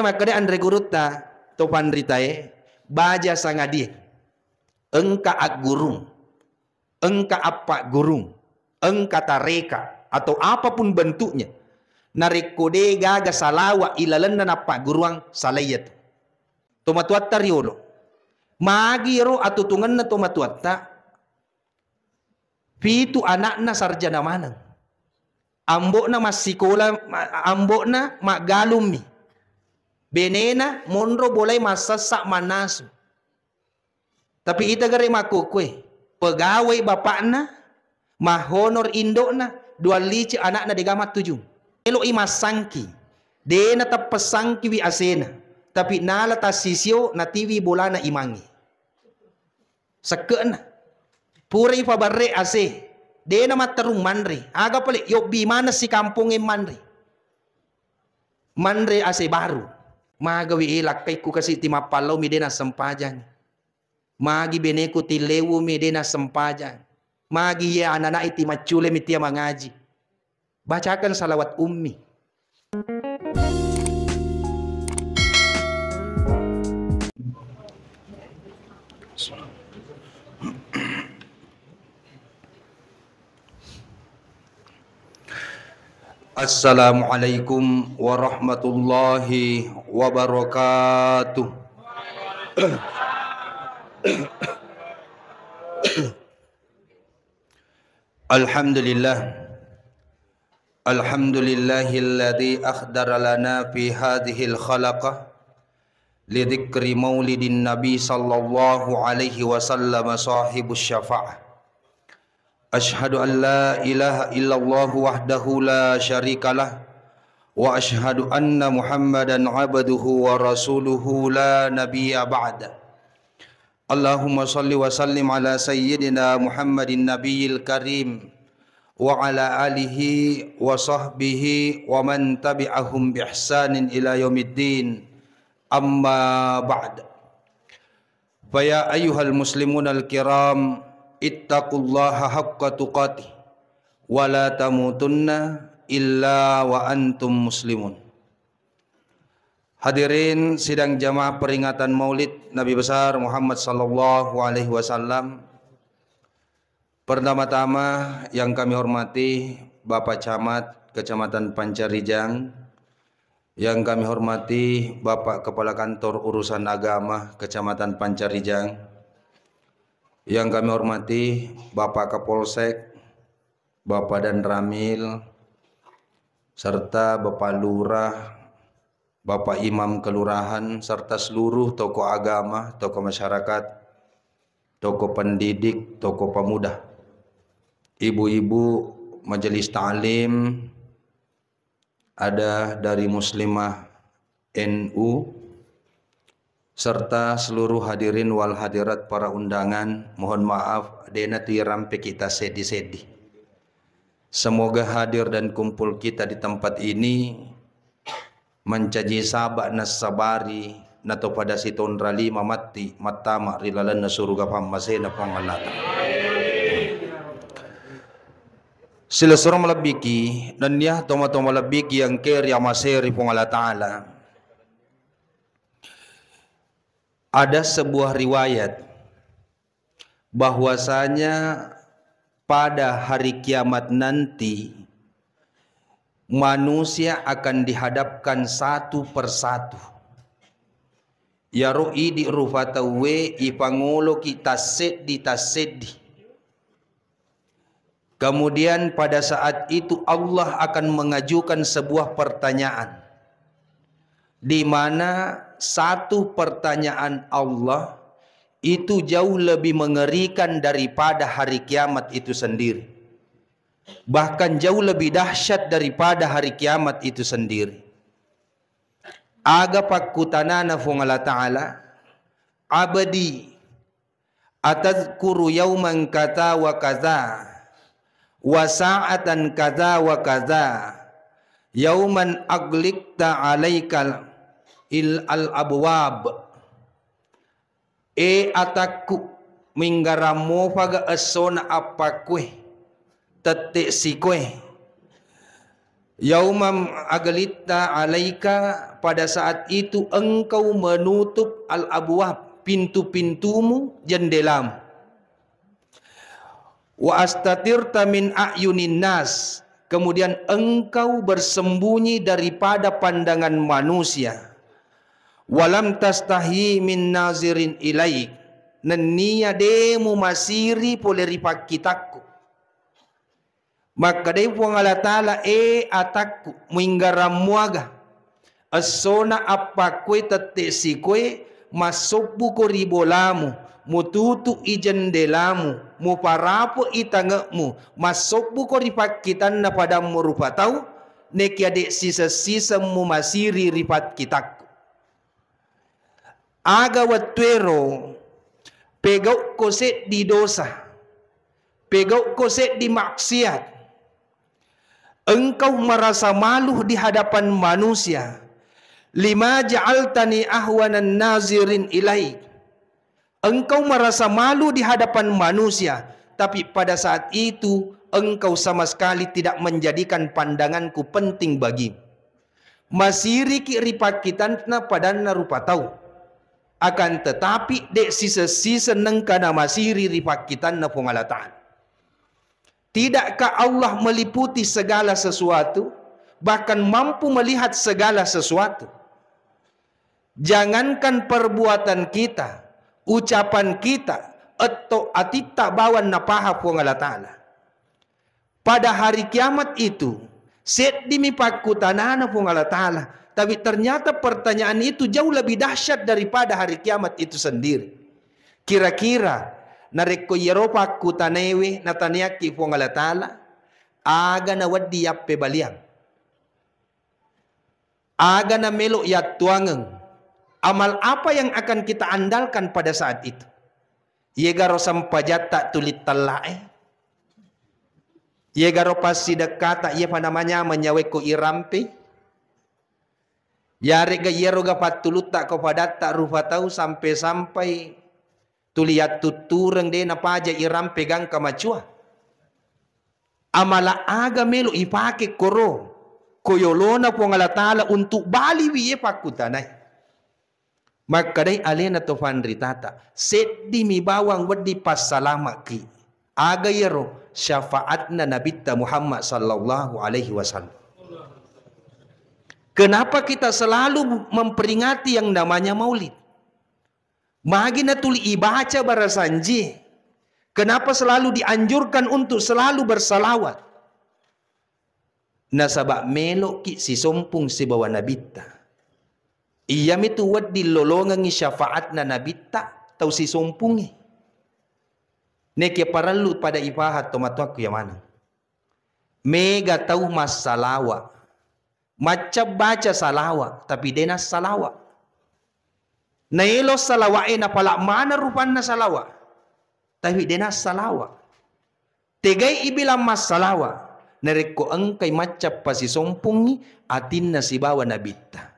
makade andre guruta to pandritae baja sangadi engka ag gurung, engka apa gurung, engka tareka atau apapun bentuknya narikode gaga salawa ilalan na apa guruang salayat tomatuatta riolo magiro atutungan na tomatuatta pitu anak na sarjana manang ambo na masikola ambo na magalumi benena monro boleh masasak manasu tapi ita gare makukwe pegawai bapakna mahonor indokna dua lici anak na digamat tujuh elo imasangki de na tapasangki wi asena tapi nala tasisyo na TV bola na imangi sakena puri fabarre ase de na matarung manri aga pale yo bi mana si kampung manri manri ase baru magawi ilak kay ku kasi timapalaw mi de na sampajan magi beneku tilewu mi de na sampajan magi ya anana iti macule mi tiya mangaji bacakan salawat ummi. Assalamualaikum warahmatullahi wabarakatuh. Alhamdulillah. Alhamdulillahilladzi akhdara lana fi hadhil khalaqah lidhikri maulidin nabi sallallahu alaihi wasallam sahibus syafa'ah. Ashhadu an la ilaha illallah wahdahu la syarikalah wa ashhadu anna muhammadan abduhu wa rasuluhu la nabiyya ba'da. Allahumma salli wa sallim ala sayyidina Muhammadin nabiyil karim wa ala alihi wa sahbihi wa man tabi'ahum bi ihsanin ila yaumiddin, amma ba'd. Fa ya ayyuhal muslimun al kiram, ittaqullaha haqqa tuqatih wa la tamutunna illa wa antum muslimun. Hadirin sidang jamaah peringatan Maulid Nabi besar Muhammad sallallahu alaihi wasallam. Pertama-tama yang kami hormati Bapak Camat Kecamatan Pancarijang, yang kami hormati Bapak Kepala Kantor Urusan Agama Kecamatan Pancarijang, yang kami hormati Bapak Kapolsek, Bapak Dan Ramil, serta Bapak Lurah, Bapak Imam Kelurahan, serta seluruh tokoh agama, tokoh masyarakat, tokoh pendidik, tokoh pemuda, ibu-ibu majelis ta'lim, ada dari Muslimah NU, serta seluruh hadirin wal hadirat para undangan. Mohon maaf dena tirampe kita sedih-sedih. Semoga hadir dan kumpul kita di tempat ini mencaji sabak nasabari nato pada siton rali mamati matama rilalan na surga pamasena pangalata. Sila surang malabiki dan ya tomato malabiki yang keri amaseri pangala ta'ala. Ada sebuah riwayat bahwasanya pada hari kiamat nanti manusia akan dihadapkan satu persatu. Ya ru'i di rufatawe ipangulo kita sedi. Kemudian pada saat itu Allah akan mengajukan sebuah pertanyaan, di mana satu pertanyaan Allah itu jauh lebih mengerikan daripada hari kiamat itu sendiri. Bahkan jauh lebih dahsyat daripada hari kiamat itu sendiri. Aga pakutanana fungala ta'ala, abadi atazkuru yauman kata wa kaza wa sa'atan kaza wa kaza yauman aglikta alaikal al abwab ataku minggaramu faga asona apa kue tetik si kue Yaumam agalita alaika, pada saat itu engkau menutup al-abwab, pintu-pintumu, jendelamu. Wa astatirta min a'yunin nas, kemudian engkau bersembunyi daripada pandangan manusia. Walam tastahi min nazirin ilaik, nenia demu masiri poleripak kitaku. Maka dai puang Allah Ta'ala atakku muingaramuaga asona apa kue tete si kue masuk buku ribolamu mututu ijendelamu muparapo itangemu masuk buku ripakitan na pada merupa tahu neki adek sisa-sisa mu masiri ripat kitaku aga watwero pegau koset di dosa, pegau koset di maksiat. Engkau merasa malu di hadapan manusia. Lima ja'altani ahwanan nazirin ilaik. Engkau merasa malu di hadapan manusia, tapi pada saat itu engkau sama sekali tidak menjadikan pandanganku penting bagimu. Masiri ki ripakitantna padana rupa tahu. Akan tetapi dek sisa-sisa nengkana masiri ripakitanna pengalataan. Tidakkah Allah meliputi segala sesuatu, bahkan mampu melihat segala sesuatu? Jangankan perbuatan kita, ucapan kita, atau atita bawan napaha po Allah Ta'ala. Pada hari kiamat itu, set dimipakutanana po Allah Ta'ala. Tapi ternyata pertanyaan itu jauh lebih dahsyat daripada hari kiamat itu sendiri. Kira-kira nareko yeropa kutanewe nataniaki po Allah Ta'ala aga na waddi yappe baliang, aga na melo yatuangeng. Amal apa yang akan kita andalkan pada saat itu? Yegaro sampajata tulit talae, yegaro pasidekata ye pa namanya menyaweko irampe, yare ga yero ga patuluta ko padata rupa tahu sampai-sampai tuliat tutureng de na paja iram pegang kamachua. Amala aga melo ipake koro koyolona po Allah Ta'ala untuk bali wiye pakutanay. Maka day alena to fanritata seddi mi bawang wadi pasalama ki aga yero syafaatna nabitta Muhammad sallallahu alaihi wasallam. Kenapa kita selalu memperingati yang namanya maulid? Magi na tuli ibaca barasanji. Kenapa selalu dianjurkan untuk selalu bersalawat? Nasabak melo ki si sompung si bawa nabita. Iya mitu wad dilolongan ni syafaat na nabita tau si sompungi. Neki paralu pada ibahat tomatuak yang mana? Mega tahu mas salawa. Maca baca salawa tapi dena salawa. Nailo salawae na pala mana rupan na salawa. Tapi dena salawa. Tegay ibilang mas salawa. Nareko angkay macap pasisompungi atin na sibawa nabita.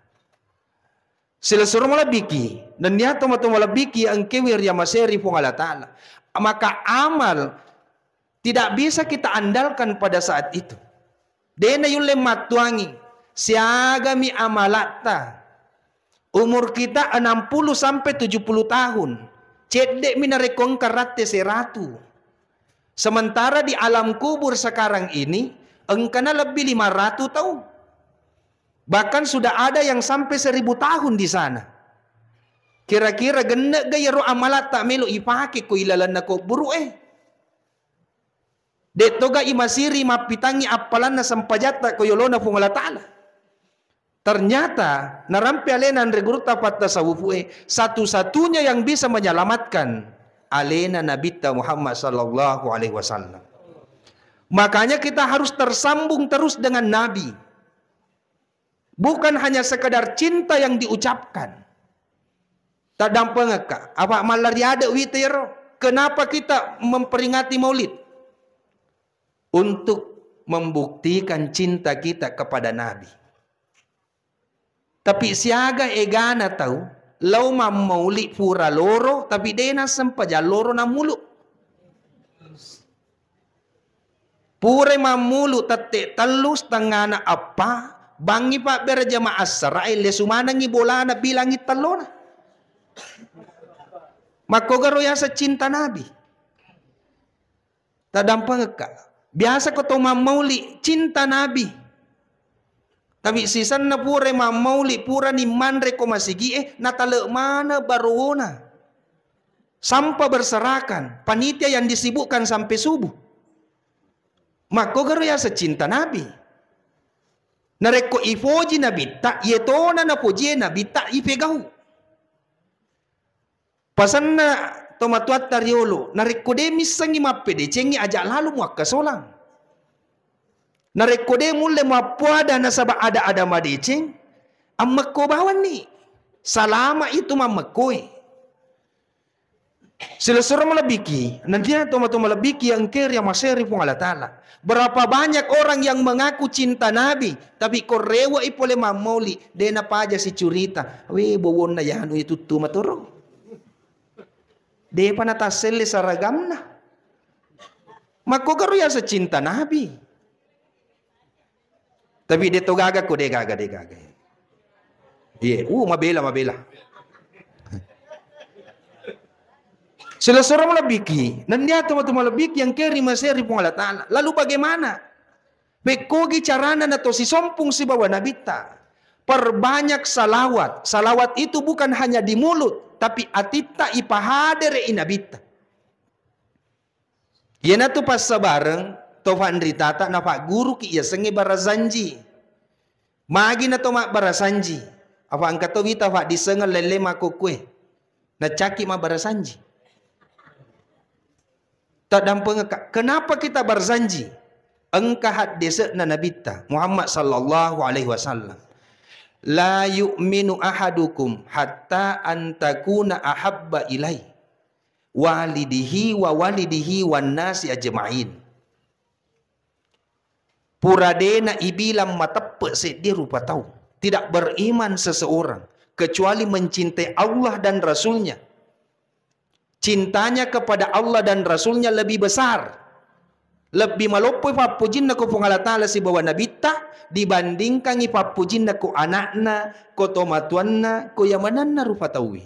Sila suruh malabiki. Dan niya tomato malabiki ang kewir ya maseri pong Allah Ta'ala. Maka amal tidak bisa kita andalkan pada saat itu. Dena yung lematuangi. Siaga mi amalata. Umur kita 60 sampai 70 tahun. Cedek minarekong karate seratu. Sementara di alam kubur sekarang ini, engkana lebih 500 tahun. Bahkan sudah ada yang sampai 1000 tahun di sana. Kira-kira gena gaya ro amalat tak melo ipake ko ilalan na ko buru Detoga imasiri mapitangi apalan na sampajata ko yolona pong Allah Ta'ala. Ternyata narampi alenan reguruta pat tasawufu satu-satunya yang bisa menyelamatkan alena nabita Muhammad sallallahu alaihi wasallam. Makanya kita harus tersambung terus dengan Nabi. Bukan hanya sekedar cinta yang diucapkan. Tak dampang ka apa malariade witero. Kenapa kita memperingati Maulid? Untuk membuktikan cinta kita kepada Nabi. Tapi siaga egana tahu, lau mauli pura loro, tapi dena sempaja loro na mulu. Pure mamulu tatte telus tengana apa bangi pak berjamaah Israel lesumana ngi bolana bilangi telona. Mako garo ya cinta Nabi. Tadampang ka. Biasa ko to mamauli cinta Nabi. Tapi sisan na pure mamauli pura ni manre ko masigi natale mana barona. Sampai berserakan panitia yang disibukkan sampai subuh. Mako garo ya cinta Nabi. Nareko ifoji Nabi tak yetona na poji Nabi tak ipegahu. Pasan na tomatuat tariolo nareko de misangi mappede cengi ajak lalu muakka solang. Nareko de mulle mapuada na saba ada madeceng ammako bawan ni. Salama itu mamakoi. Sila surah malabiki, nanti tomato malabiki yang kiri yang maseri pun Allah Ta'ala. Berapa banyak orang yang mengaku cinta Nabi, tapi korewa ipole mamoli, dena paja si curita, we bawon na yanu itu tumatoro. De panatasele saragamna. Mako garo ya sa cinta Nabi. Tapi de to gaga ko de gaga. Iya, mabela. Sila surah malabiki, nandiya tumatuma malabiki yang keri maseri pun Allah Ta'ala. Lalu bagaimana? Bekogi carana na to si sompung si bawa nabita. Perbanyak salawat. Salawat itu bukan hanya di mulut, tapi atita ipahadere inabita. Yana tu pas sabareng, to fandri tata na pak guru ki iya sengi barazanji. Magi na to mak barazanji. Apa angkat to wita pak disengal lele makokwe. Na caki mak barazanji. Tak dampang kenapa kita berzanji? Engkau hadis na nabita Muhammad sallallahu alaihi wasallam. La yu'minu ahadukum hatta antakuna ahabba ilai walidihi wan nasi ajma'in. Puradena ibilam matappe dia rupa tahu. Tidak beriman seseorang kecuali mencintai Allah dan Rasulnya. Cintanya kepada Allah dan Rasulnya lebih besar. Lebih malopoi papujin na ko Allah Ta'ala si bawa nabita dibandingkan ipapujin na ko anakna, ko tomatuan na, ko yamanan na rupa tawi.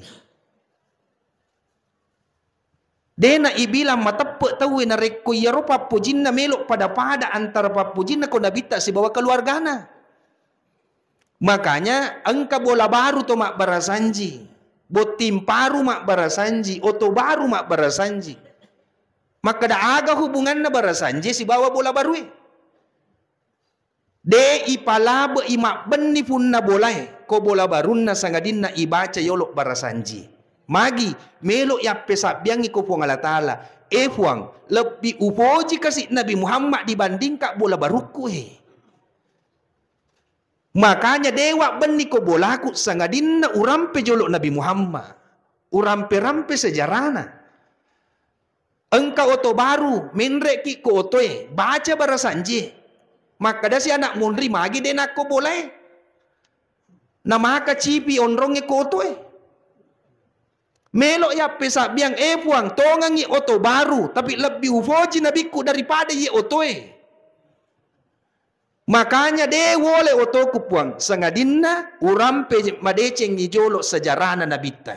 Dena ibilang matappe tawi na reko yaro papujin na melok pada antara papujin na ko nabita si bawa keluargana. Makanya engka bola baru to mak barasanji. Botim paru mak barasanji, oto baru mak barasanji. Maka da aga hubungan na barasanji si bawa bola baru De ipalabe imak benni pun na bolai, ko bola barun na sangadin na ibaca yolok barasanji. Magi melok ya pesabiang iko puang Allah Ta'ala. Fuang lebih upoji kasih Nabi Muhammad dibanding kak bola baruku Makanya dewa benih ko bolaku sangadinna urampe jolok Nabi Muhammad. Urampe-rampe sejarana. Engkau oto baru minreki ko otoe baca barasanji. Maka dasi anak mundri magi denak ko boleh. Namaka cipi onronge ko otoe. Melok ya pesak biang puang tongangi oto baru tapi lebih ufoji nabiku daripada ye otoe. Makanya de wole otoku puang sangadinna urampe madeceng jolo sejarana nabita.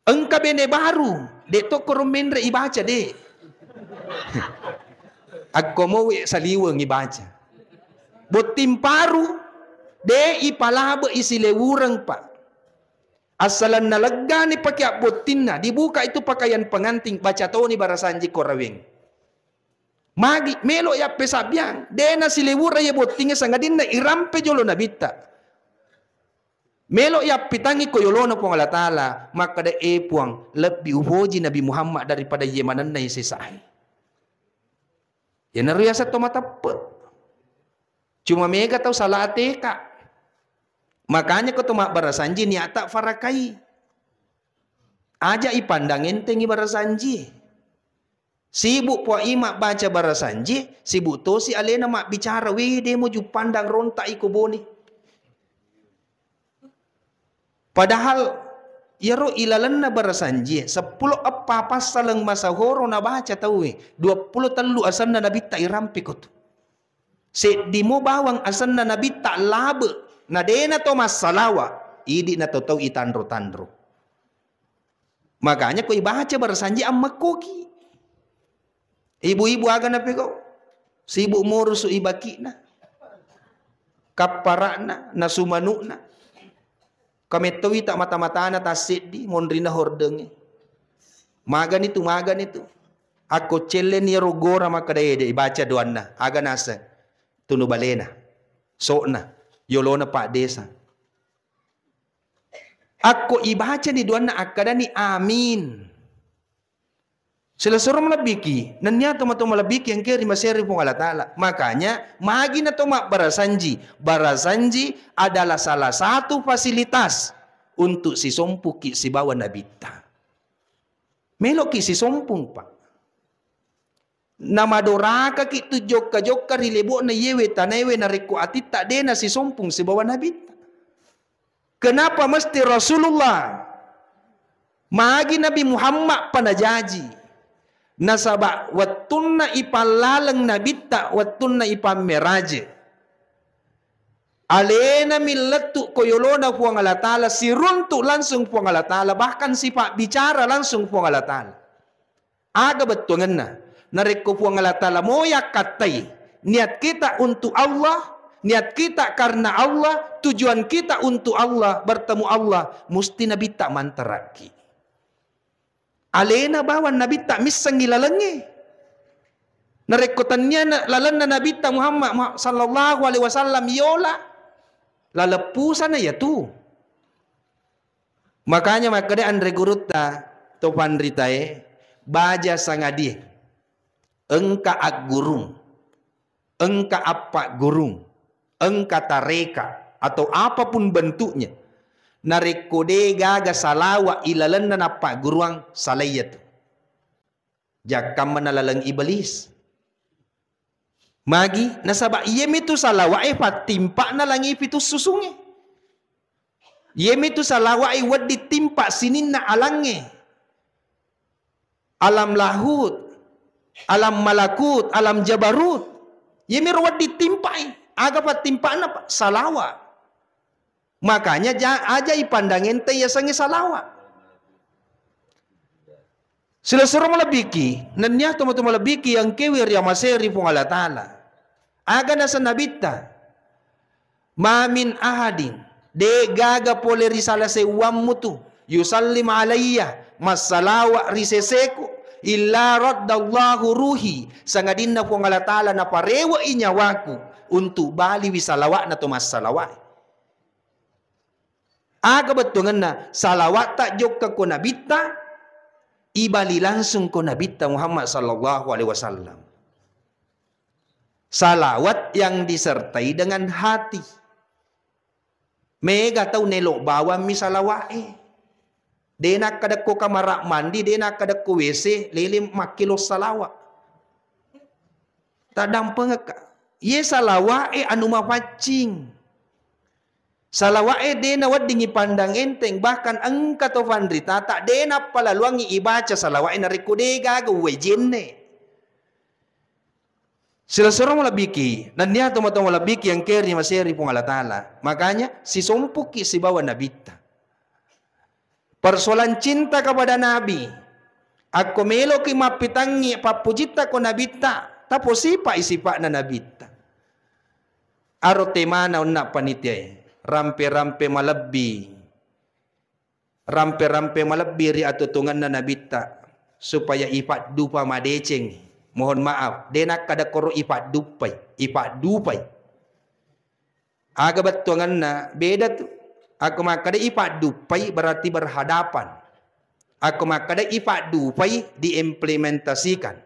Engka bene baru de to koromendre ibaca de. Aku mau saliweng ibaca. Botim paru de ipalabe isilewureng pak. Asalan nalega ni pakai botinna dibuka itu pakaian pengantin baca toni barasanji koraweng. Magi melo ya pesabiang dena silewura ya botinga sangadin na irampe jolo nabita. Melo ya pitangi ko yolono po Allah Ta'ala maka da puang lebih uhoji Nabi Muhammad daripada yemanan na isisai. Ya nariyasa to matapet. Cuma mega tau salah ateka. Makanya ko tumak barasanji niata farakai. Aja ipandang enteng barasanji. Sibuk po imak baca barasanji, sibuk to si alena mak bicara, weh demo ju pandang rontak iko boni. Padahal Yaro ilalan na barasanji 10 apa pasalang masahoro na baca tahu 20 telu asan na nabita irampi ko tu. Se di mo bawang asan na nabita labe na dena to masalawa idi na to itandro-tandro. Makanya ko ibaca barasanji am makoki. Ibu-ibu aga na peko. Sibuk murusu ibaki na. Kapara na sumanu na. Kami tahu tak mata-mata na tasid di mondrina hordeng. Magan itu. Aku celen ya rogora makadaya de baca doan na. Aga nasa tunu balena. So na yolona pak desa. Aku ibaca ni doan na akada ni amin. Sila suruh melebiki, nanya tomato melebiki yang kiri maseri pun Allah Ta'ala. Makanya, magi na tomak barasanji. Barasanji adalah salah satu fasilitas untuk si sompuki si bawa nabita. Meloki si sompung pak. Nama doraka kitu joka rilebo na yewe tanewe na reku ati tak dena si sompung si bawa nabita. Kenapa mesti Rasulullah? Magi Nabi Muhammad panajaji. Nasaba wattunna ipalalang nabita wattunna ipameraje. Alena millatu koyolona puang Allah Ta'ala siruntu langsung puang Allah Ta'ala bahkan sifat bicara langsung puang Allah Ta'ala. Aga betungan na nareko puang Allah Ta'ala moya katai niat kita untuk Allah, niat kita karena Allah, tujuan kita untuk Allah, bertemu Allah, musti nabita mantaraki. Alena bawan Nabi tak misang gilalangi. Narekotannya na lalan na Nabi tak Muhammad sallallahu alaihi wasallam yola. Lalepu sana ya tu. Makanya makanya andre guruta topan ritae baja sangadi. Engka ag gurung. Engka apa gurung. Engka tareka atau apapun bentuknya. Narekode gaga salawa ilalan na napa guruang salayat. Jakam manalalang iblis. Magi nasaba iyem itu salawa patimpa na langi itu susunge. Iyem itu salawa wad ditimpa sinin na alange. Alam lahut, alam malakut, alam jabarut. Iyem wad ditimpa aga patimpa na salawa. Makanya aja ipandangin teh ya sangi salawa. Sila suruh melebiki, nanya tuma melebiki yang kewir ya maseri pun Allah Ta'ala. Aga nasa nabita. Mamin ahadin. De gaga pole risala sewam mutu. Yusallim alayya. Masalawa riseseku. Illa raddallahu ruhi. Sangadinna pun Allah Ta'ala na parewa inyawaku. Untuk bali wisalawa na tumasalawa. Aga betungan na salawat tak jokka ko nabita ibali langsung ko nabita Muhammad sallallahu alaihi wasallam. Salawat yang disertai dengan hati. Mega tau nelok bawa mi salawae. Dena kada ko kamar mandi, dena kada ko WC, lilim makilo salawat. Tadang pengeka. Ye salawae anu mapacing. Salawae dena wad dingi pandang enteng bahkan engka to vandrita tak dena pala luangi ibaca salawae na rekudega ga wejenne. Sila sorong malabiki nanya tomatong malabiki yang keri maseri pung Allah Ta'ala. Makanya si sompuki si bawa nabita. Persoalan cinta kepada Nabi. Aku melo ki mapitangi papujita ko nabita. Tapo sipa isipa na nabita. Aro temana unna panitia. Rampe-rampe malabbi. Rampe-rampe malabbi ri atutungan na nabita. Supaya ipat dupa madeceng. Mohon maaf. Denak kada koro ipat dupai. Ipat dupai. Aga batuangan na. Beda tu. Aku makada ipat dupai berarti berhadapan. Aku makada ipat dupai diimplementasikan.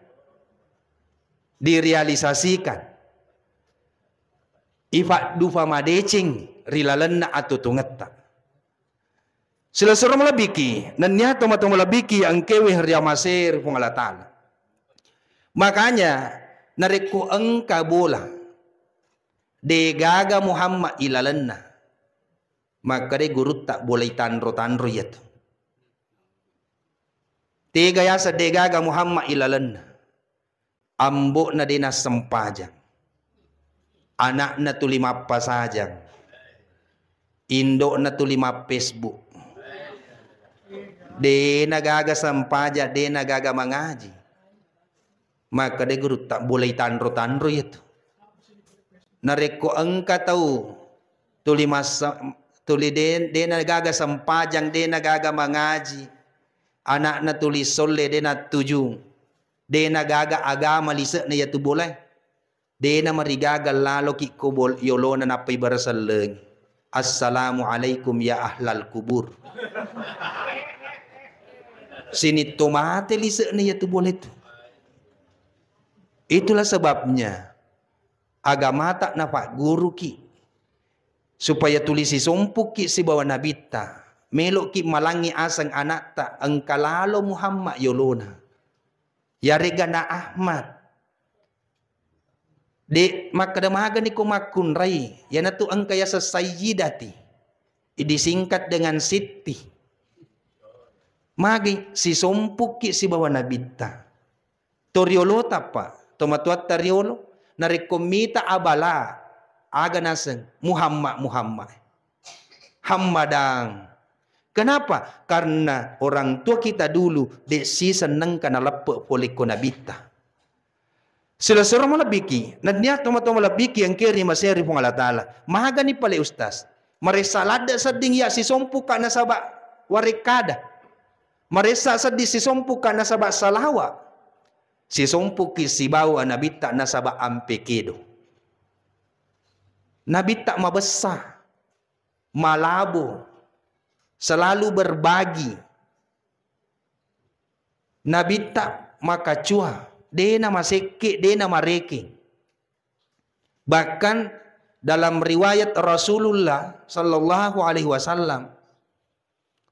Direalisasikan. Ipat dupa madeceng rilalan na atutungetta. Sila suruh melabiki, nanya tomatong melabiki ang kewe riamasir pung Allah Ta'ala. Makanya nariku engka bola de gaga Muhammad ilalan na. Maka de guru tak boleh tanro yaitu. Tiga ya sedegaga Muhammad ilalan. Ambok na dina sempajang. Anak na tu 5 pasajang. Indo na tu 5 Facebook. De nagaga sampaja, de nagaga mengaji. Maka de guru tak boleh tanro-tanro itu. Nareko engka tahu tuli de nagaga sampajang, de nagaga mengaji. Anak na tulis sole de na tuju. De nagaga agama lisa na yatu boleh. De na marigaga lalo ki kubol yolo na napay barasaleng. Assalamualaikum ya ahlal kubur. Sini tomate lisa na yatu boleh tu. Itulah sebabnya agama tak napak guru ki supaya tulisi sumpuk ki si bawa nabita melok ki malangi asang anak tak engkalalo Muhammad yolona ya regana Ahmad de makadamaga ni kumakun rai yana tu engkaya sa sayyidati disingkat dengan Siti magi si sumpuk ki si bawa nabita toriolo tapa tomatuat tariolo narekomita abala aga naseng Muhammad Hammadang. Kenapa? Karena orang tua kita dulu desi seneng kana lepe poliko nabita. Sila sura malabiki, nadnya tomatoma labiki yang kiri maseri pong Allah Ta'ala. Mahaga ni pala ustaz. Maresalada sading ya si sompu kana saba warikada. Maresa sadi si sompu kana saba salawa. Si sompu ki si bawa nabita nasaba ampekedo. Nabita mabesar, malabo, selalu berbagi. Nabita makacua, dena maseke, dena mareke. Bahkan dalam riwayat Rasulullah sallallahu alaihi wasallam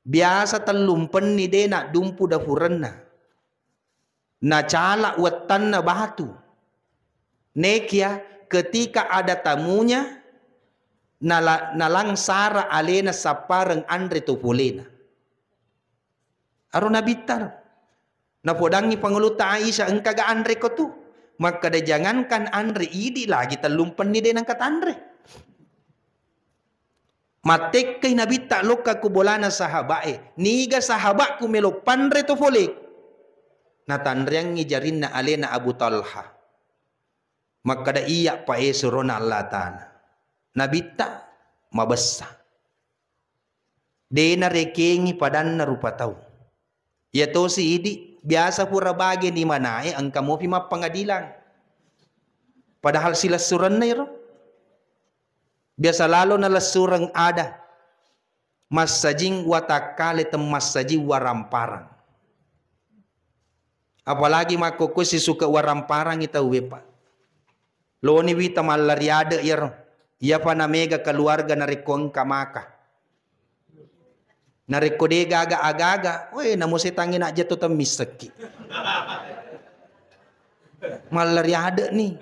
biasa telumpen ni dena dumpu dafurenna. Na cala wetan na batu. Nekia ketika ada tamunya nalangsara alena sapareng andre tupulena. Aro nabitar. Napodangi panguluta Aisyah engkaga andre ko tu. Maka da jangankan andre idi lagi telumpen ni denang kat andre. Matek kay nabita loka kubolana sahabae. Niga sahabak ku melo pandre to folik. Natandriang ngijarin na alena Abu Talha. Maka da iya pa esurona Allah Ta'ala. Nabita mabesa. De na rekengi padan na rupa tau. Yato si idi biasa pura bagi ni manae ang kamopi mapangadilang. Padahal sila suran na iro. Biasa lalo na lasurang ada. Masajing watakale temasaji waramparang. Apalagi makoko si suka waramparang ita wepa. Loni wita malariada iro. Ia pa na mega keluarga narikong kamaka. Narikode gaga agaga. Weh namo setangin aja tuh temiseki. Malariada nih.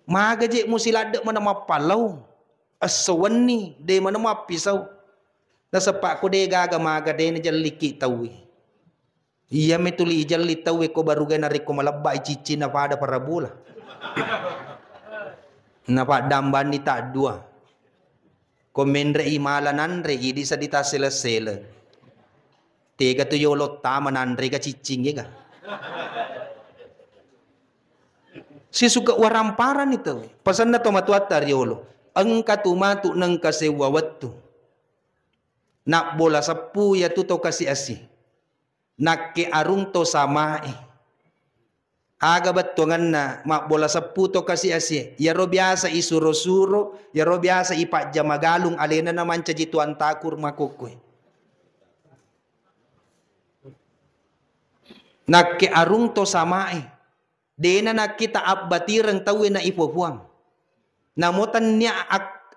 Maga je musilada mana mapalau. Asawan ni. De mana mapisau. Nasepak ko de gaga maga de na jaliki tawi. Iya metuli ijali tahu ko baruga na reko malabba cici na pada para bola. Na pa damban ni tak dua. Komendre imalan andre idi sa dita sela-sela. Tega tu yolo taman andre ka cicing ya. Si suka waramparan itu. Pasan na tomatuat tariolo. Ang katumatu ng kasewawat tu. Nak bola sapu ya tu to kasi asi. Nakke arung to samae. Aga batungan na mak bola saputo kasi asye. Yaro biasa isuro-suro, yaro biasa ipak jamagalung alena naman cajituan takur makukoy. Nakke arung to samae. Dena nakita abbatirang tawe na ipupuang. Namutan niya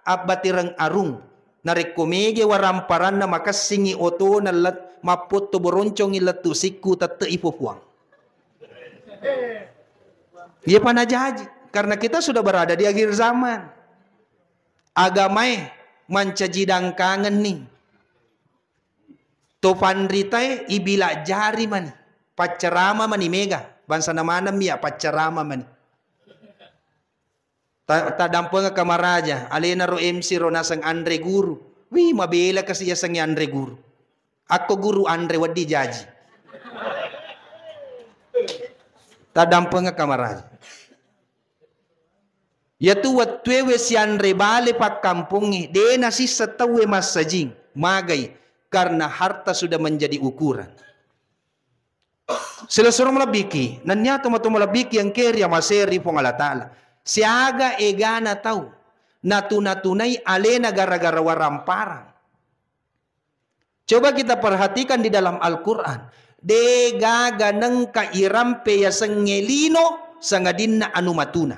abbatirang arung. Narekomege waramparan na makasingi oto na mapot to boroncong ilatu siku tata ipupuang. Dia panajaji karena kita sudah berada di akhir zaman. Agamai mancajidang kangen nih. Tofan ritai ibila jari mani. Pacarama mani mega. Bangsa namana miya pacarama mani. Tadampang kamaraja. Alena ro MC ro nasang Andre Guru. Wih mabela kasi yasang Andre Guru. Ako Guru Andre wadi jaji. Tadampang kamaraja. Yatu watwewe si Andre bale pak kampungi. De nasi setawe mas sajing. Magay. Karena harta sudah menjadi ukuran. Sila surong malabiki. Nanyato malabiki yang kerja maseri pong alatala. Siaga egana tahu. Natunay alena gara-gara waramparang. Coba kita perhatikan di dalam Al-Quran. De gaganeng kairampe ya sengelino sangadinna anumatuna.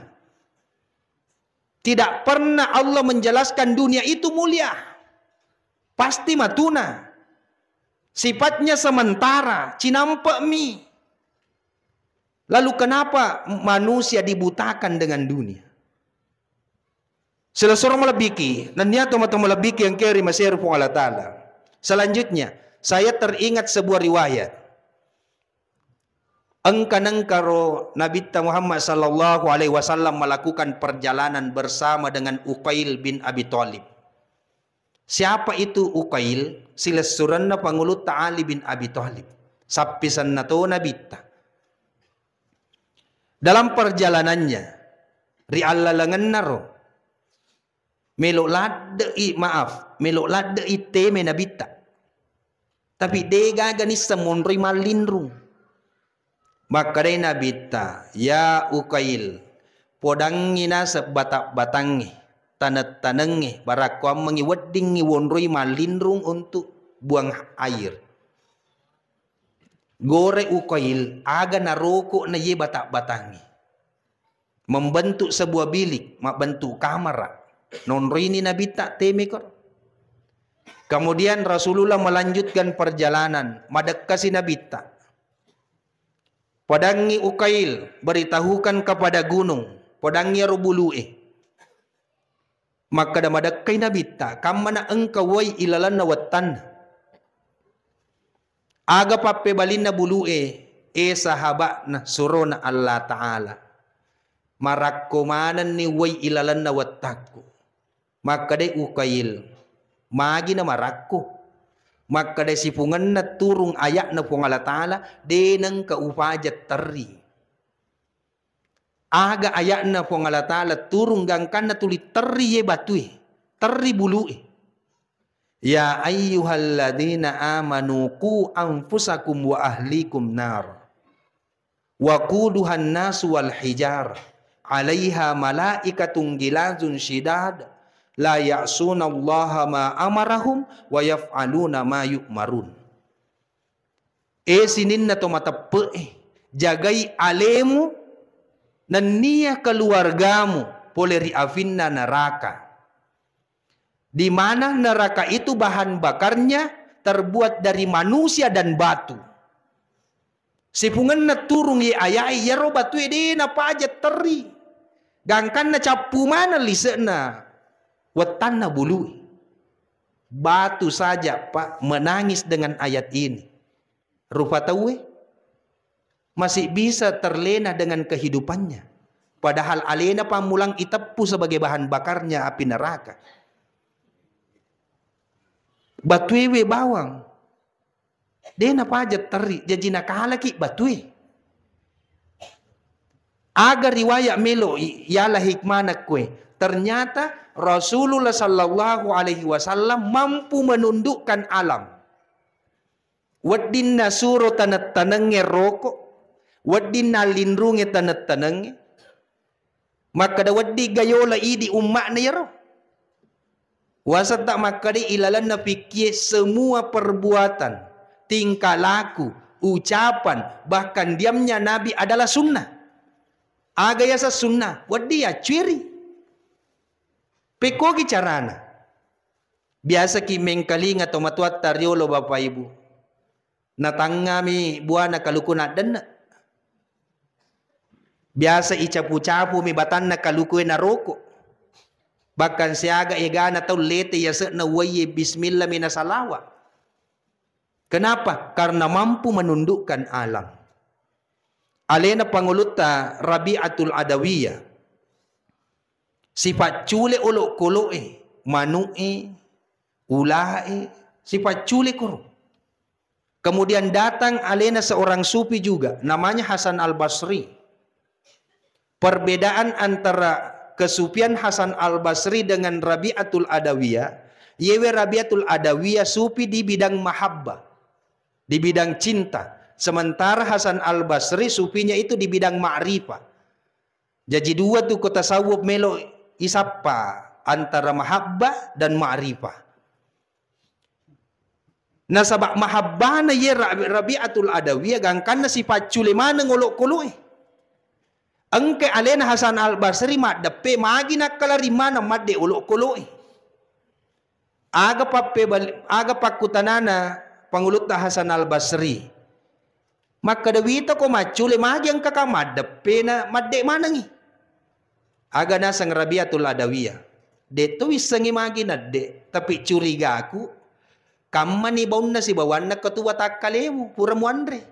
Tidak pernah Allah menjelaskan dunia itu mulia. Pasti matuna. Sifatnya sementara. Cinampak mi. Lalu kenapa manusia dibutakan dengan dunia? Selesai melebiki. Nanya atau melebiki yang kiri masih rupung Allah Ta'ala. Selanjutnya. Saya teringat sebuah riwayat. Engkaro Nabi Muhammad sallallahu alaihi wasallam melakukan perjalanan bersama dengan Uqail bin Abi Thalib. Siapa itu Uqail? Silesuran na pangulut Ali bin Abi Thalib. Sapisan na to nabita. Dalam perjalanannya, rialalangan naro. Melok lade iteme nabita. Tapi dega ganis semonri malindrung. Maka day nabita, ya Uqail, podangina sebatak-batangi, tanat-tanengi, barakwam mengiwedding ngiwonroi malindrung untuk buang air. Gore Uqail, aga naroko na ye batak-batangi. Membentuk sebuah bilik, membentuk kamar. Nonroi ni nabita temekor. Kemudian Rasulullah melanjutkan perjalanan, madekasi nabita. Padangi Uqail, beritahukan kepada gunung, padangi rubulu'e. Maka damadakkay nabita, kamana engkau way ilalan na watan. Aga pape balin na bulu'e, sahaba na suro na Allah Ta'ala. Marakkumanan ni way ilalan na watakku. Maka day Uqail, magi na marakku. Maka dari sipungan na turung ayak na pong Allah Ta'ala, denang kaupajat teri. Aga ayak na pong Allah Ta'ala, turung gangkan na tulit teri ye batui. Teri bului. Ya ayyuhalladina amanu ku anfusakum wa ahlikum nar. Wa kuduhan nasu wal hijar. Alaiha malaikatun gilazun shidad. La ya'suna allaha ma amarahum wa yaf'aluna ma yu'marun. Sinin na to matape. Jagai alemu nan niya keluargamu poleri afin na neraka. Di mana neraka itu bahan bakarnya terbuat dari manusia dan batu. Sipungan na turung ye ayai ya ro batu ede na pajat teri. Gangkan na capu mana lisena. Wetan na bului. Batu saja Pak menangis dengan ayat ini. Rupa tahu masih bisa terlena dengan kehidupannya. Padahal alena pamulang itepu sebagai bahan bakarnya api neraka. Batuewe bawang. Dena pajat teri jajina kalaki batue. Agar riwayat melo ialah hikmana kue. Ternyata Rasulullah sallallahu alaihi wasallam mampu menundukkan alam. Waddin nasuro tanat tanenge rokok. Waddin nalindrunge tanat tanenge. Maka da waddi gayola idi umma na yaro. Wasat tak maka di ilalan na fikir semua perbuatan, tingkah laku, ucapan, bahkan diamnya Nabi adalah sunnah. Agaya sa sunnah. Waddi ya ciri. Peko ki carana. Biasa ki mengkaling atau matuat tariolo Bapak Ibu. Natangami buana kaluku na dana. Biasa icapu-capu mi batan na kaluku na roko. Bahkan siaga igana tau lete yasa na waye bismillah minasalawa. Kenapa? Karena mampu menundukkan alam. Alena panguluta Rabi'atul Adawiyah. Sifat cule uluk kulu'i, manu'i, ula'i, sifat cule kuru. Kemudian datang alena seorang sufi juga, namanya Hasan Al-Basri. Perbedaan antara kesufian Hasan Al-Basri dengan Rabi'atul Adawiyah, yewe Rabi'atul Adawiyah sufi di bidang mahabbah, di bidang cinta. Sementara Hasan Al-Basri sufinya itu di bidang ma'rifah. Jadi dua tu kota tasawuf melo isapa antara mahabbah dan ma'rifah. Nah sabak mahabbah na ye Rabi'atul Adawiyah gangkan na sifat culemana ngolok koloi. Engke alena Hasan Al-Basri mak depe magi nak kalarimana madde olok koloi. Aga pakutanana pangulut Hasan Al-Basri. Maka dawita ko macule magi ang kakamad depe na madde manangi. Aga na sang Rabi'atul Adawiyah. Deto wisangi magi na de. Tapi curiga aku. Kamma ni baun na si bawan na ketua takalemu. Pura muandre.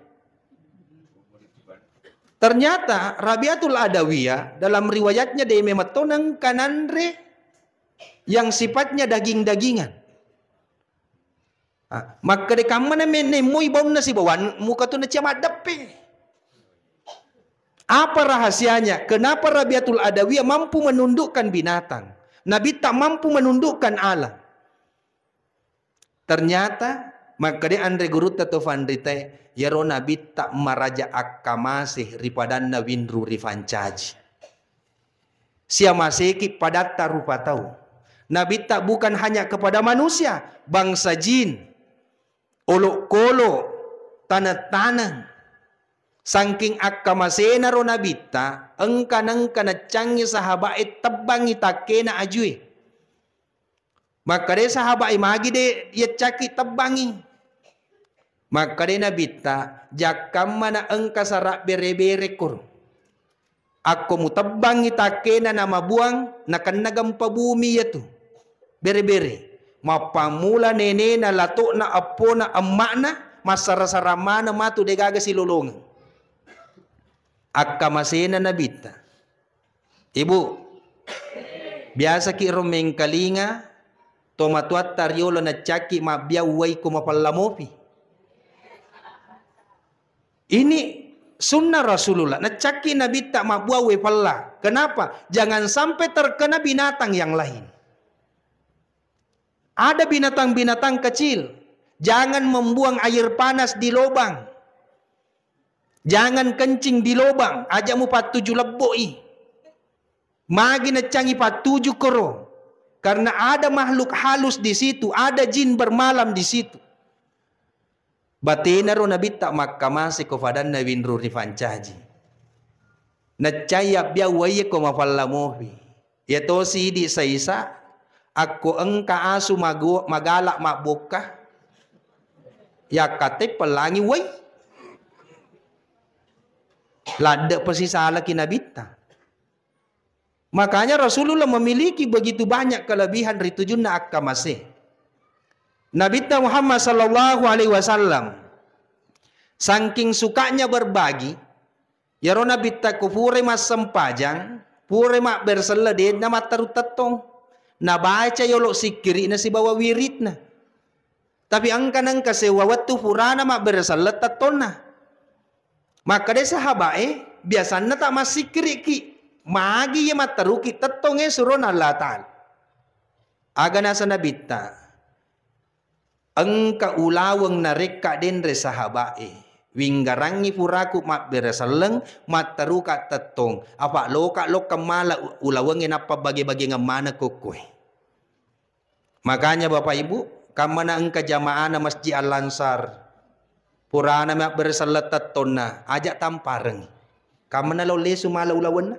Ternyata Rabi'atul Adawiyah dalam riwayatnya dia mematonang kanandre yang sifatnya daging-dagingan. Maka de kamma na menemui baun na si bawan muka tu na ciamat depe. Apa rahasianya? Kenapa Rabi'atul Adawiyah mampu menundukkan binatang? Nabi tak mampu menundukkan alam. Ternyata maka dia andre guru tato fandrite yaro Nabi tak maraja akamasih ripadanna winru rifancaji. Sia maseki padatta rupa tahu. Nabi tak bukan hanya kepada manusia, bangsa jin, olok-kolok, tanah-tanah. Saking akamasena ro nabita, engka na cangi sahabat tebangi takena ajui. Maka de sahabat magi de ia caki tebangi. Maka de nabita jakam mana engka sarak bere-bere kur. Aku mu tebangi takena nama buang nakan nagampa bumi ya tu. Bere-bere. Mapamula nene na lato na apo na emak na masara-saramana matu de gaga silolongan. Akamasena nabita. Ibu, biasa ki romeng kalinga, tomatuat tariolo na caki mabiaway ko mapalamopi. Ini sunnah Rasulullah. Na caki nabita mabuaway pala. Kenapa? Jangan sampai terkena binatang yang lain. Ada binatang-binatang kecil. Jangan membuang air panas di lubang. Jangan kencing di lubang. Ajakmu 47 leboi. Magi na cangi 47 koro. Karena ada makhluk halus di situ. Ada jin bermalam di situ. Batina ro nabi tak makamasi ko fadan na winru rifancaji. Nacaya biya waye ko mafallamohi. Yato si di sa isa. Ako engka asu magalak makboka. Ya kate pelangi way. Lada pasti salah kinabita. Makanya Rasulullah memiliki begitu banyak kelebihan ritujunna akkamase. Nabi Muhammad sallallahu alaihi wasallam saking sukanya berbagi, ya ro Nabi kufure mas sempajang, pure mak berselede na mataru tetong, na baca yolok sikiri na si bawa wirid na. Tapi angkanang kasewa watu purana mak berselet tetona. Maka dia sahabat biasanya tak masih kiriki magi ya mataruki tetongnya suruh Allah Ta'ala. Agana sanabita engka ulaweng nareka denre sahabat winggarangi puraku mak beresaleng mataruka tetong apa loka kemala ulawengin apa bagi-bagi ngamana kokoi. Makanya Bapak Ibu kamana engka jamaah na Masjid Al-Ansar purana mak bersalat tatonna ajak tampareng. Kamana lo lesu mala ulawan na.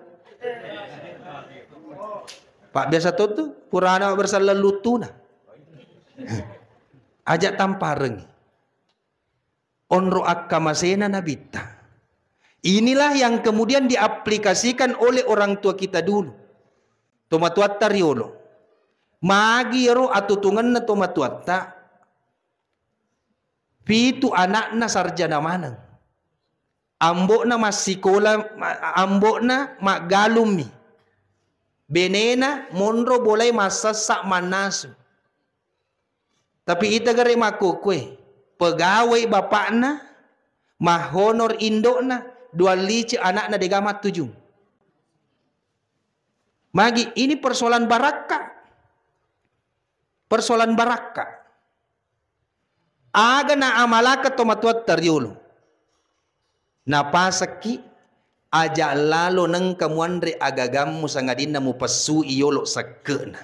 Pak biasa tu purana mak bersalat lutuna. Ajak tampareng. Onro akkamasena nabita. Inilah yang kemudian diaplikasikan oleh orang tua kita dulu. Tomatuat tariolo. Magi ro atutungan na tomatuat ta. Pitu anakna sarjana manang. Ambokna masikola, ambokna magalumi. Benena monro boleh masasak manasu. Tapi ita gare makukwe. Pegawai bapakna, mahonor indokna, 2 lice anakna degamat 7. Magi ini persoalan baraka. Persoalan baraka. Aga na amalaka tomatuat taryolo. Napasaki aja lalo nang kamuandre agagamu sangadina mu pasu iyolo sakena.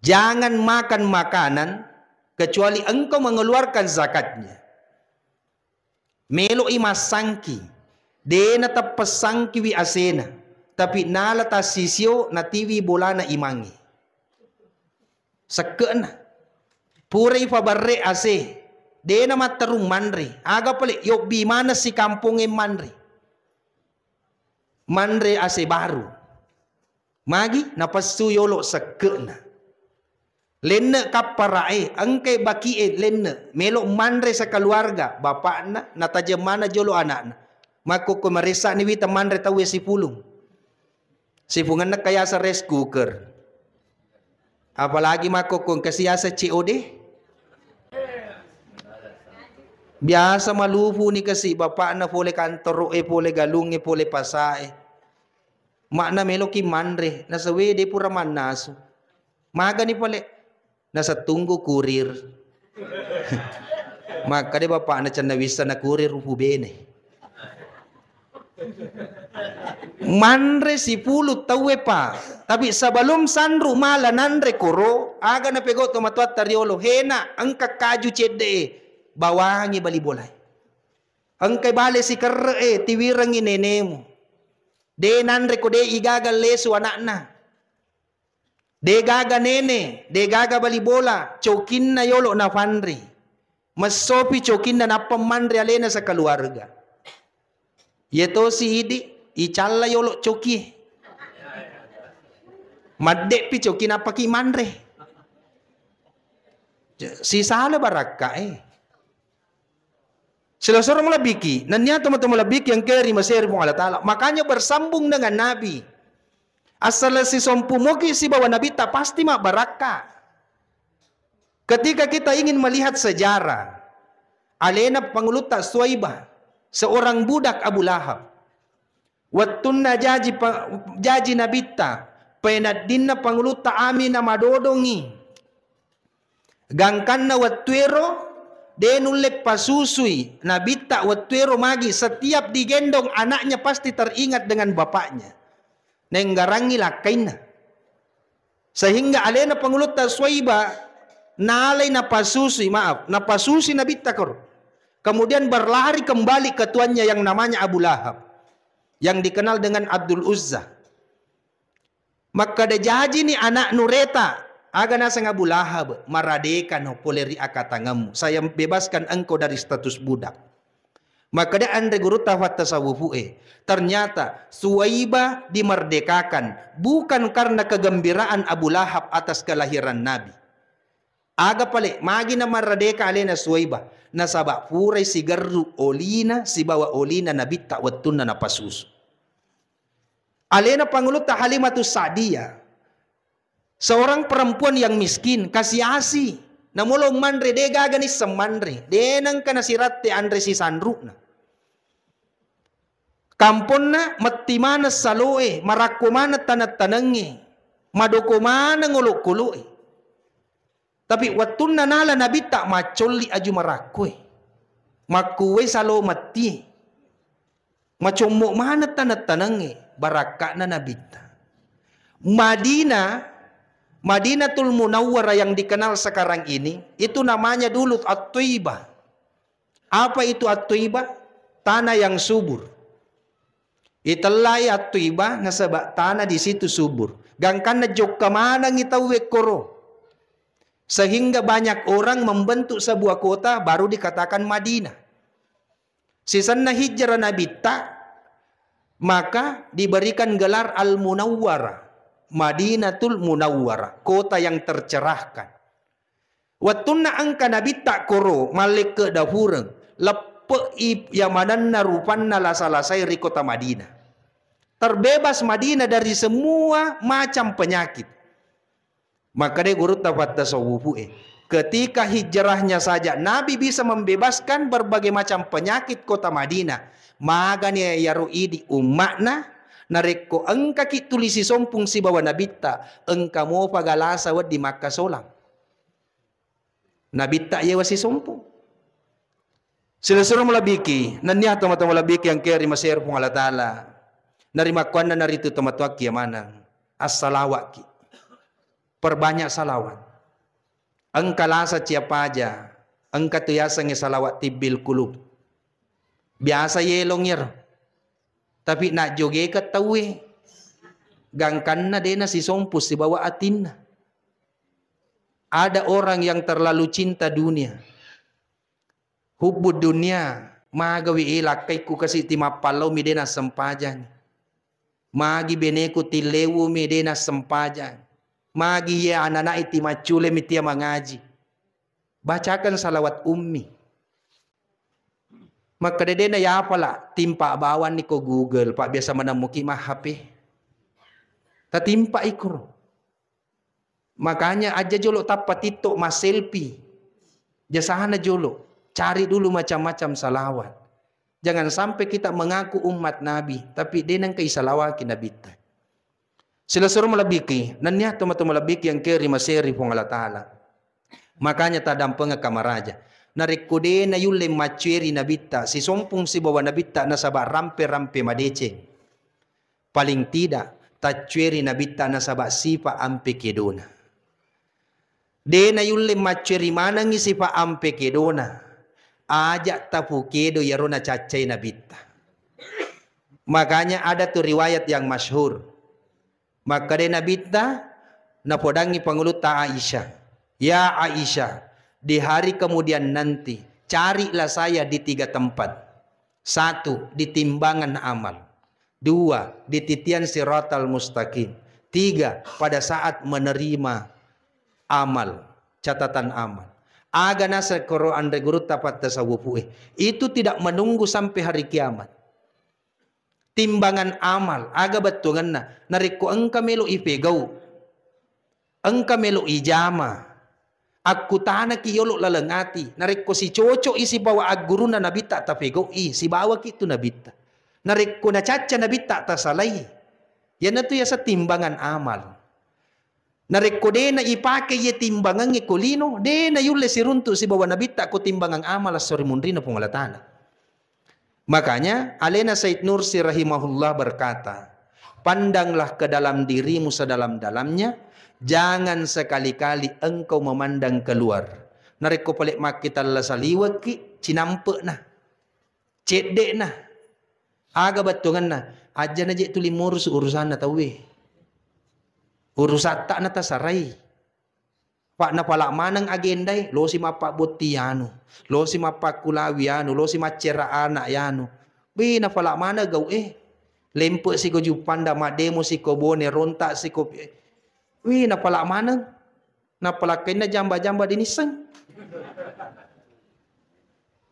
Jangan makan makanan kecuali engkau mengeluarkan zakatnya. Melo imasangki, dena tapasangki wi asena, tapi nala ta sisyo na tiwi bolana imangi. Sakena, pura ifabarre ase, dena matarung manre, aga pale yok bi mana si kampungin manre. Manre ase baru. Magi napasu yolo sakena. Lenne kaparae, angkai bakie lenne, melo manre sa keluarga, bapakna, nataja mana jolo anakna. Mako ko marisa ni wita manre tawe si pulung. Si pungan na kaya sa rice cooker. Apalagi mako kung kasiya sa COD. Biasa malupo ni kasi, bapakna pole kantoro pole galung pole pasae. Makna melo ki manre, nasa wede pura manaso. Maga ni pole. Nasa tunggu kurir. Maka de bapak na chan nawisa na kurir upubene. Manre si pulut tawe pa. Tapi sabalum sanru mala nanre koro. Aga na pego tomatuat taryolo. Hena ang kakaju cede. Bawangi balibolay. Ang kay bale si karre tiwirang inenemo. De nanre ko de igagal leso anak na. De gaga nene, de gaga balibola, chokin na yolo na fanri. Mas sopi chokin na napamandri alena sa keluarga. Yeto si idi, ichala yolo choki. Madde pi chokin apaki mandre. Si sala baraka Sila sorong labiki, nanya teman-teman labiki yang keri masir pun Allah Ta'ala. Makanya bersambung dengan Nabi. Asal si sompumuki si bawa Nabi tak pasti mak baraka. Ketika kita ingin melihat sejarah, alena panguluta Suwaibah, seorang budak Abu Lahab. Wattunna jaji Nabita, penadinna panguluta Amina madodongi. Gangkanna wattuero, denulek pasusui, Nabita wattuero magi, setiap digendong anaknya pasti teringat dengan bapaknya. Nenggarangi lakaina. Sehingga alena pangulut Suwaibah nalay napasusi, napasusi Nabita kor. Kemudian berlari kembali ke tuannya yang namanya Abu Lahab, yang dikenal dengan Abdul Uzza. Maka dejaji ni anak nureta, aga nasang Abu Lahab, maradekan poleri akatangamu. Saya bebaskan engkau dari status budak. Maka dia andre guru tafat tasawufu ternyata Suwaibah dimerdekakan bukan karena kegembiraan Abu Lahab atas kelahiran Nabi. Aga pale magi na maradeka alena Suwaibah nasaba puray sigaru olina si bawa olina Nabita wattuna na pasus. Alena pangulut Halimatus Sa'diyah, seorang perempuan yang miskin, kasiasi, namulong manre de gaganis semandre, denang kanasirate andre si sandru na. Kampon na matimana saloe, marakumana tanat-tanangi, madokumana nguluk-kulu'i. Tapi watun na nala Nabita macoli aju marakwe. Makuwe salo mati. Macomok mana tanat-tanangi, baraka na Nabita. Madinatul Munawwarah yang dikenal sekarang ini, itu namanya dulu At-Thaibah. Apa itu At-Thaibah? Tanah yang subur. Italay At-Thaibah nasaba tanah di situ subur. Gangkan na jok kamana ngitawe koro. Sehingga banyak orang membentuk sebuah kota baru dikatakan Madinah. Sisan na hijrah Nabita, maka diberikan gelar Al-Munawwarah. Madinatul Munawwarah, kota yang tercerahkan. Wattunna angka nabi tak koro malik ke dahureng lepe yang mananna rupanna lasa-lasai ri kota Madinah. Terbebas Madinah dari semua macam penyakit. Maka dia guru dapat tasawufu ketika hijrahnya saja Nabi bisa membebaskan berbagai macam penyakit kota Madinah. Maganya yarui di umakna nareko engka ki tulisi sompung si bawa nabita engka mo pagalasa wad di Makkah solang. Nabita ya wasi sompung. Sila-sila malabiki nanya tama-tama malabiki yang keri masir pung Allah Ta'ala. Narima kuana naritu tama-tama kiamanang as-salawat ki. Perbanyak salawat. Engka lasa siapa aja. Engka tuyasa nge salawat tibil kulub. Biasa yelong yer. Tapi nak joge ketawi. Gangkan na dena si sompus si bawa atin. Ada orang yang terlalu cinta dunia. Hubud dunia. Magawi ilakai ku kasih timapalau mi dena sempajan. Magi beneku tilewu mi dena sempajan. Magi ya anak-anak iti macule mi tia mengaji. Bacakan salawat ummi. Maka dedena ya apalah timpa bawan ni ko Google pak biasa menemuki mah HP. Tatimpa ikro. Makanya aja jolo tapat itu mas selfie. Jasahana jolo. Cari dulu macam-macam salawat. Jangan sampai kita mengaku umat Nabi tapi denang kai salawat Nabi. Sila suruh melabiki. Nanya teman-teman melabiki yang kiri maseri pun Allah Ta'ala. Makanya tadam penga kamaraja. Narikude na yule macueri nabita si sompung si bawa nabita na sabak rampe-rampe madece. Paling tidak tacueri nabita na sabak sipa ampe kedona. De na yule macueri manangi sipa ampe kedona. Ajak tapu kedo yarona cacai nabita. Makanya ada tu riwayat yang masyhur. Maka de nabita na podangi panguluta Aisyah. Ya Aisyah. Di hari kemudian nanti, carilah saya di 3 tempat. 1, di timbangan amal. 2, di titian siratal mustaqim. 3, pada saat menerima amal, catatan amal. Aga nasa Quran regurut tapat tasawufu. Itu tidak menunggu sampai hari kiamat. Timbangan amal, aga betungan na. Nariku engka melu ipegau. Engka melu ijama. Aku tanah ki yolok lalengati. Nareko si cocok isi bawa aguru na nabita tapego si bawa kitu nabita. Nareko na caca nabita tasalai. Yan na to ya sa timbangan amal. Nareko de na ipake ye timbangan ngi kulino. De na yule si runtu si bawa nabita ko timbangan amal asori mundrina pungalatana. Makanya Alena Said Nursi rahimahullah berkata, pandanglah ke dalam dirimu sedalam-dalamnya. Jangan sekali-kali engkau memandang keluar. Nareko pelik mak kita lasaliwa ki cinampe nah. Cedek nah. Aga batungan nah. Aja na je tuli murus urusan na tawe. Urusan tak na tasarai. Pak na palak manang agendai. Lo si mapak botiano. Lo si mapak kulawiano. Lo si macera anak yano. Bi na palak mana gau Lempe si ko jupanda mademo si ko bone rontak si ko. Wih, napalak mana? Napalak kena jamba-jamba diniseng.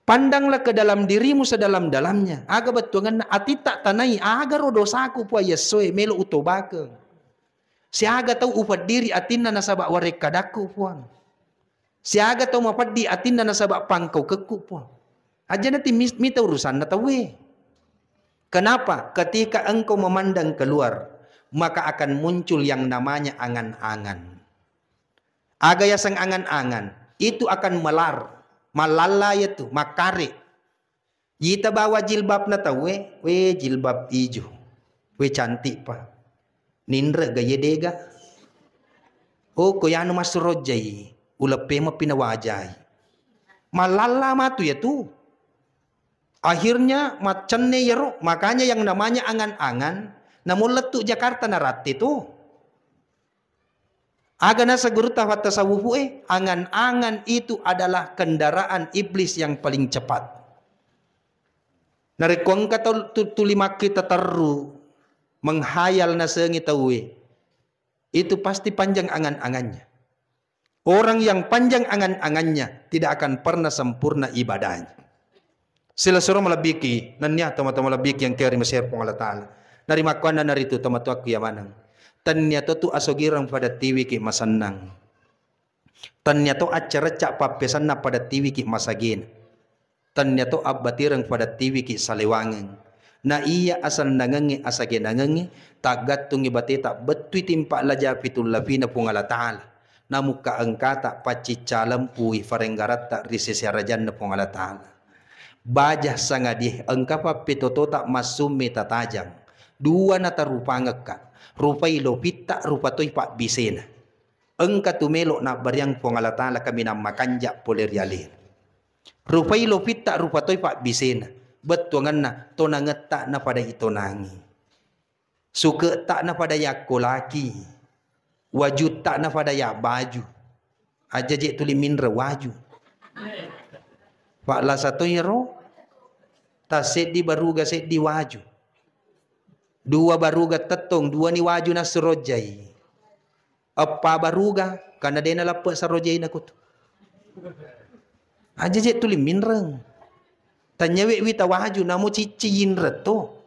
Pandanglah ke dalam dirimu sedalam-dalamnya. Aga betungan ati tak tanai. Aga ro dosaku pua yesoe melu utobake. Si aga tahu upat diri atinna nasabak warek kadaku puan. Si aga tahu mapat di atinna nasabak pangkau keku puan. Aja nanti mita urusan na tawe. Kenapa? Ketika engkau memandang keluar, maka akan muncul yang namanya angan-angan. Aga yasang angan-angan itu akan malala itu makare. Kita bawa jilbab na tahu we jilbab ijo. We cantik pa. Nindra gaya dega. Oh koyano masurojai. Ulepe ma pinawajai. Malala matu ya tu. Akhirnya macamnya yero. Makanya yang namanya angan-angan. Namun letuk Jakarta narat itu. Agana seguru tawat tasawufu angan-angan itu adalah kendaraan iblis yang paling cepat. Narekuang kata tulima kita teru menghayal na sengi tawe. Itu pasti panjang angan-angannya. Orang yang panjang angan-angannya tidak akan pernah sempurna ibadahnya. Sila suruh melebiki, nanya teman-teman melebiki yang kiri Mesir pun Allah Ta'ala. Dari makanan dari itu teman-teman ya manang. Tanya tu asogirang pada tiwi ki masanang. Tanya tu acara cak papesan na pada tiwi ki masagin. Tanya tu abbatirang pada tiwi ki saliwangan. Na iya asal nangangi asagin nangangi tak gatung ibati tak betui timpak laja fitul lafina pun Allah Ta'ala. Namu ka angkata paci calam pui farenggarat tak risisi rajan na pun Allah Ta'ala. Bajah sangadih engkapa pitoto tak masumi tatajang. Dua nata rupa ngeka. Rupai lo pita rupa toy pak bisena. Engka tumelo na baryang pun Allah Ta'ala kami na makanja poler yalin. Rupai lo pita rupa toy pak bisena. Betuangan na to nangetak na pada ito nangi. Suka tak na pada yakolaki. Wajud tak na pada ya baju. Aja je tuli minra waju. Pak la satu yero. Ta sedi baruga sedi waju. Dua baruga tetong, dua ni waju na serojai. Apa baruga karena dia na lapak serojai na kutu. Aja je tuli minreng. Tanya wek wita waju namu ciciin reto.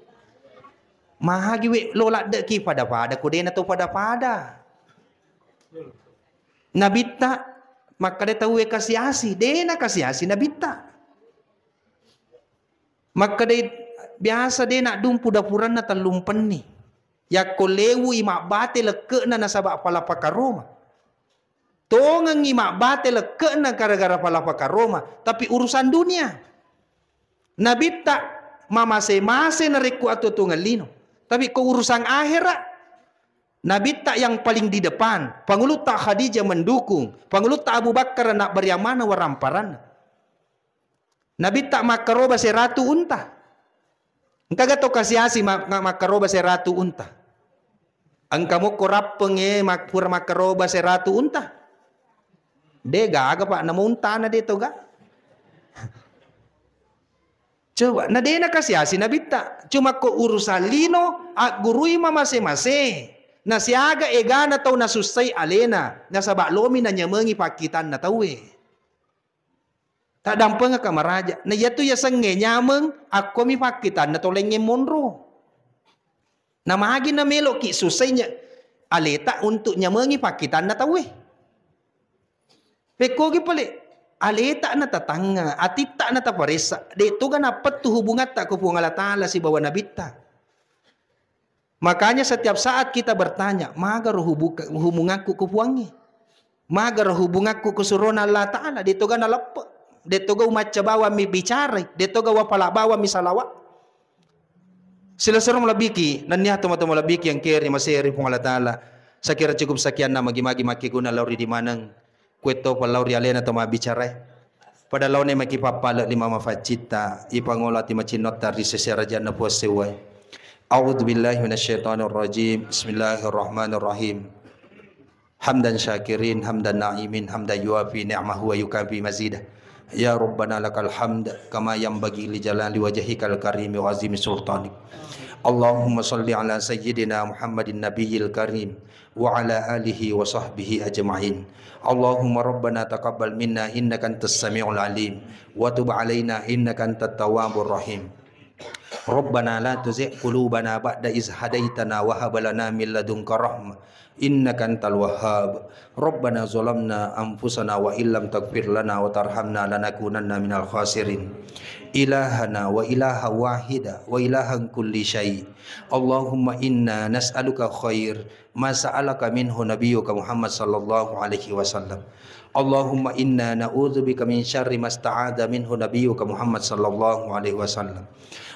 Mahagi wek lolak dek ki pada-pada ku dia na to pada-pada. Nabita maka dia tahu kasih asi, dia nak kasih asi nabita. Maka dia biasa dia nak dumpu dapuran na talumpen ni. Ya kolewu imak bate leke na nasabak pala pakaroma. Tongang imak bate leke na gara-gara pala pakaroma, tapi urusan dunia. Nabita mamase-mase na reku atau tungalino, tapi ko urusan akhirat. Nabi tak yang paling di depan. Pangulut tak Khadijah mendukung. Pangulut tak Abu Bakar nak beriamana waramparan. Nabi tak makaroba se ratu unta. Engkau gato kasih asi makaroba se ratu unta. Engkau mo korap penge makpur makaroba se ratu unta. Dega aga pak nama unta na dito ga. Coba na de na kasih asi Nabi tak. Cuma ko urusan lino at gurui mamase-mase. Na siaga egana tau nasusay alena. Nasabak lomi na nyamangi pakitan na tau eh. Tak dampang ka maraja. Na yato yasang nyamang ako mi pakitan na tau lenge monro. Na mahagi na melo ki susay niya aleta untuk nyamangi pakitan na tau eh. Pekogi pali. Aleta na tatanga. Atita na taparesa. Dito ka napat tu hubungat tak ko pong alatala si bawa nabita. Makanya setiap saat kita bertanya, magar hubunganku ke puangi. Magar hubunganku ke surona Allah Ta'ala. Dito ga nalapa. Dito ga umatcha bawa mi bicara. Dito ga wapala bawa mi salawa. Sila sarong labiki. Nanya teman-teman labiki yang kiri masiri pong Allah Ta'ala. Sakira cukup sekian na magi-magi makikuna lauri di manang. Kweto pa lauri alena to mabicara. Pada laune makipapala lima mafacita. Ipangola ti macinot dari seserajan na puas sewai. A'udzu billahi minasyaitonir rajim. Bismillahirrahmanirrahim. Hamdan syakirin, hamdan na'imin, hamdan yuafi ni'mahu wa yukafi mazidah. Ya Rabbana lakal hamd kama yanbaghi li jalali wajhikal karim wa azimi sultanik. Allahumma salli ala sayyidina Muhammadin nabiyil karim wa ala alihi wa sahbihi ajma'in. Allahumma rabbana taqabbal minna innaka antas samiul alim wa tub alaina innaka antat tawwabur rahim. Rabbana la tuzigh qulubana ba'da iz hadaitana wa hab lana min ladunka rahmah innaka antal wahhab. Rabbana zalamna anfusana wa illam taghfir lana wa tarhamna lanakunanna minal khasirin. Ilahana wa ilaha wahida wa ilahan kulli syai. Allahumma inna nas'aluka khair ma sa'alaka minhu nabiyyuka Muhammad sallallahu alaihi wasallam. Allahumma inna na'udzubika min syarri ma sta'adha minhu nabiyyuka Muhammad sallallahu alaihi wasallam.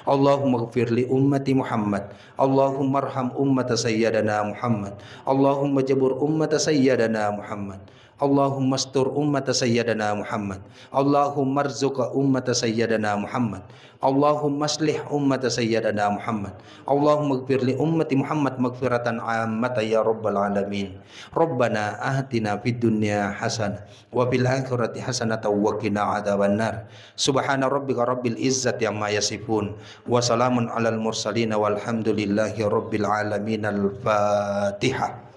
Allahumma ighfir li ummati Muhammad. Allahumma arham ummata sayyidina Muhammad. Allahumma jabur ummata sayyidina Muhammad. Allahumma astur ummata sayyidina Muhammad. Allahumma arzuqa ummata sayyidina Muhammad. Allahumma aslih ummata sayyidina Muhammad. Allahumma ighfir li ummati Muhammad maghfiratan 'ammatan ya rabbal alamin. Rabbana atina fid dunya hasanah wa fil akhirati hasanatan wa qina adzabannar. Subhana rabbika rabbil izzati amma yasifun wa salamun alal mursalin walhamdulillahi rabbil alamin. Al-Fatihah.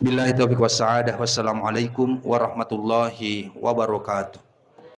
Billahi taufiq was sa'adah. Wassalamualaikum warahmatullahi wabarakatuh.